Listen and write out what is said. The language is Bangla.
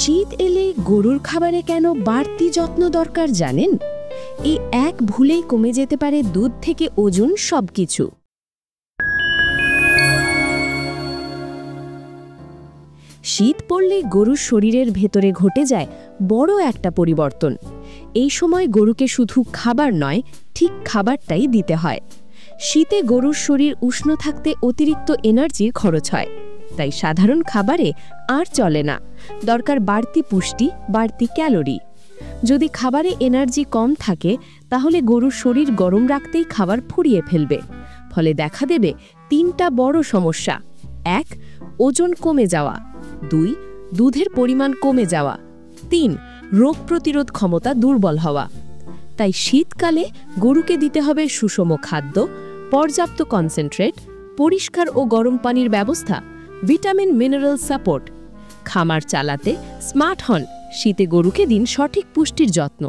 শীত এলে গরুর খাবারে কেন বাড়তি যত্ন দরকার জানেন? এই এক ভুলেই কমে যেতে পারে দুধ থেকে ওজন সবকিছু। শীত পড়লে গরুর শরীরের ভেতরে ঘটে যায় বড় একটা পরিবর্তন। এই সময় গরুকে শুধু খাবার নয়, ঠিক খাবারটাই দিতে হয়। শীতে গরুর শরীর উষ্ণ থাকতে অতিরিক্ত এনার্জির খরচ হয়, তাই সাধারণ খাবারে আর চলে না, দরকার বাড়তি পুষ্টি, বাড়তি ক্যালোরি। যদি খাবারে এনার্জি কম থাকে তাহলে গরুর শরীর গরম রাখতেই খাবার ফুরিয়ে ফেলবে। ফলে দেখা দেবে তিনটা বড় সমস্যা: ১. ওজন কমে যাওয়া, ২. দুধের পরিমাণ কমে যাওয়া, ৩. রোগ প্রতিরোধ ক্ষমতা দুর্বল হওয়া। তাই শীতকালে গরুকে দিতে হবে সুষম খাদ্য, পর্যাপ্ত কনসেন্ট্রেট, পরিষ্কার ও গরম পানির ব্যবস্থা, ভিটামিন মিনারেল সাপোর্ট। খামার চালাতে স্মার্ট হন, শীতে গরুকে দিন সঠিক পুষ্টির যত্ন।